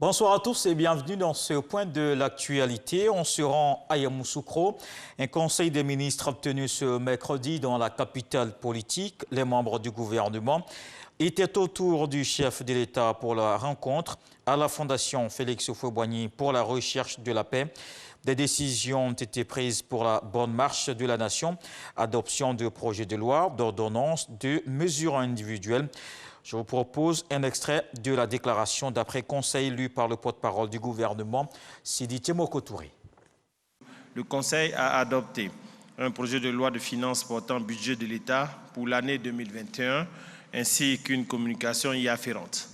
Bonsoir à tous et bienvenue dans ce point de l'actualité. On se rend à Yamoussoukro. Un conseil des ministres tenu ce mercredi dans la capitale politique. Les membres du gouvernement étaient autour du chef de l'État pour la rencontre à la Fondation Félix Houphouët-Boigny pour la recherche de la paix. Des décisions ont été prises pour la bonne marche de la nation. Adoption de projets de loi, d'ordonnances, de mesures individuelles. Je vous propose un extrait de la déclaration d'après-conseil lue par le porte-parole du gouvernement, Sidi Temoko Touré. Le Conseil a adopté un projet de loi de finances portant budget de l'État pour l'année 2021 ainsi qu'une communication y afférente.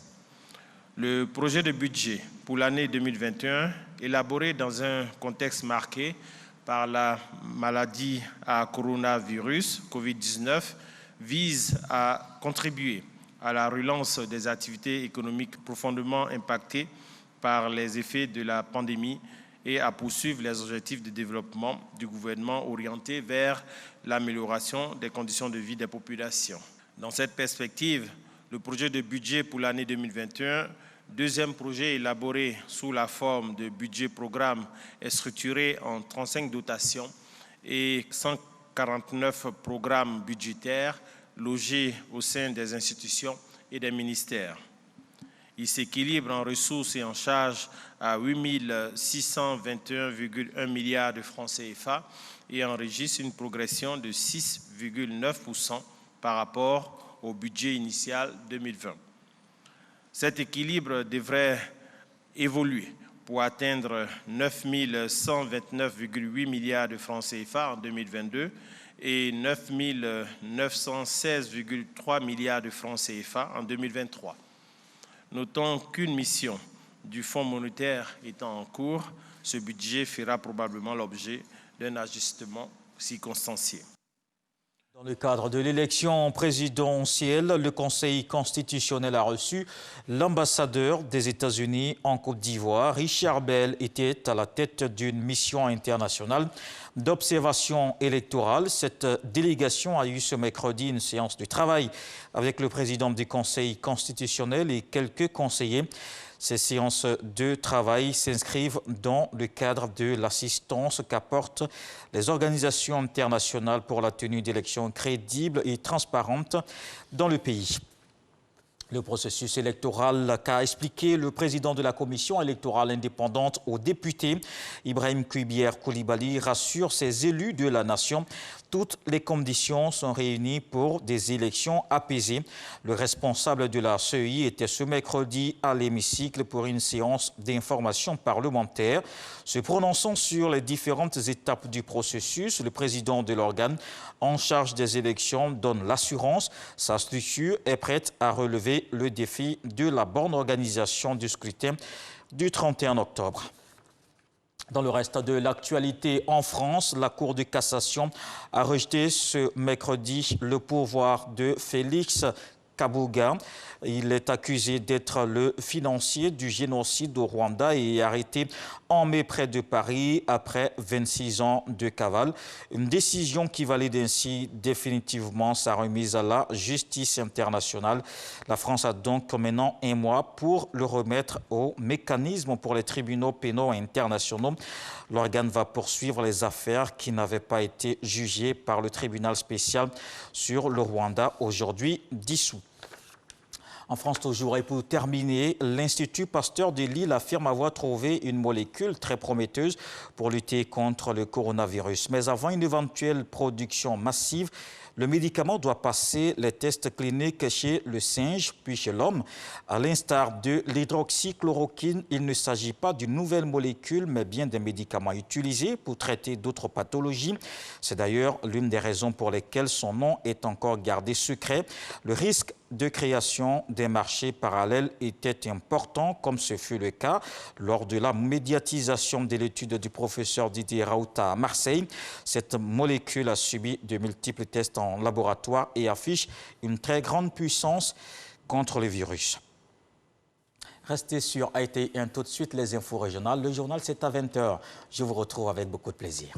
Le projet de budget pour l'année 2021, élaboré dans un contexte marqué par la maladie à coronavirus COVID-19, vise à contribuer à la relance des activités économiques profondément impactées par les effets de la pandémie et à poursuivre les objectifs de développement du gouvernement orientés vers l'amélioration des conditions de vie des populations. Dans cette perspective, le projet de budget pour l'année 2021, deuxième projet élaboré sous la forme de budget-programme, est structuré en 35 dotations et 149 programmes budgétaires logés au sein des institutions et des ministères. Il s'équilibre en ressources et en charges à 8 621,1 milliards de francs CFA et enregistre une progression de 6,9% par rapport au budget initial 2020. Cet équilibre devrait évoluer pour atteindre 9 129,8 milliards de francs CFA en 2022 et 9 916,3 milliards de francs CFA en 2023. Notons qu'une mission du Fonds monétaire étant en cours, ce budget fera probablement l'objet d'un ajustement circonstancié. Dans le cadre de l'élection présidentielle, le Conseil constitutionnel a reçu l'ambassadeur des États-Unis en Côte d'Ivoire. Richard Bell était à la tête d'une mission internationale d'observation électorale. Cette délégation a eu ce mercredi une séance de travail avec le président du Conseil constitutionnel et quelques conseillers. Ces séances de travail s'inscrivent dans le cadre de l'assistance qu'apportent les organisations internationales pour la tenue d'élections crédibles et transparentes dans le pays. Le processus électoral qu'a expliqué le président de la commission électorale indépendante aux députés, Ibrahim Kouibier Koulibaly, rassure ses élus de la nation. Toutes les conditions sont réunies pour des élections apaisées. Le responsable de la CEI était ce mercredi à l'hémicycle pour une séance d'information parlementaire. Se prononçant sur les différentes étapes du processus, le président de l'organe en charge des élections donne l'assurance. Sa structure est prête à relever le défi de la bonne organisation du scrutin du 31 octobre. Dans le reste de l'actualité en France, la Cour de cassation a rejeté ce mercredi le pourvoi de Félix Kabuga. Il est accusé d'être le financier du génocide au Rwanda et arrêté en mai près de Paris après 26 ans de cavale. Une décision qui valide ainsi définitivement sa remise à la justice internationale. La France a donc maintenant un mois pour le remettre au mécanisme pour les tribunaux pénaux internationaux. L'organe va poursuivre les affaires qui n'avaient pas été jugées par le tribunal spécial sur le Rwanda, aujourd'hui dissous. En France toujours, et pour terminer, l'Institut Pasteur de Lille affirme avoir trouvé une molécule très prometteuse pour lutter contre le coronavirus. Mais avant une éventuelle production massive, le médicament doit passer les tests cliniques chez le singe puis chez l'homme. À l'instar de l'hydroxychloroquine, il ne s'agit pas d'une nouvelle molécule, mais bien d'un médicament utilisé pour traiter d'autres pathologies. C'est d'ailleurs l'une des raisons pour lesquelles son nom est encore gardé secret. Le risque de création des marchés parallèles était important, comme ce fut le cas lors de la médiatisation de l'étude du professeur Didier Raouta à Marseille. Cette molécule a subi de multiples tests en laboratoire et affiche une très grande puissance contre le virus. Restez sur AT1 tout de suite les infos régionales. Le journal, c'est à 20 h. Je vous retrouve avec beaucoup de plaisir.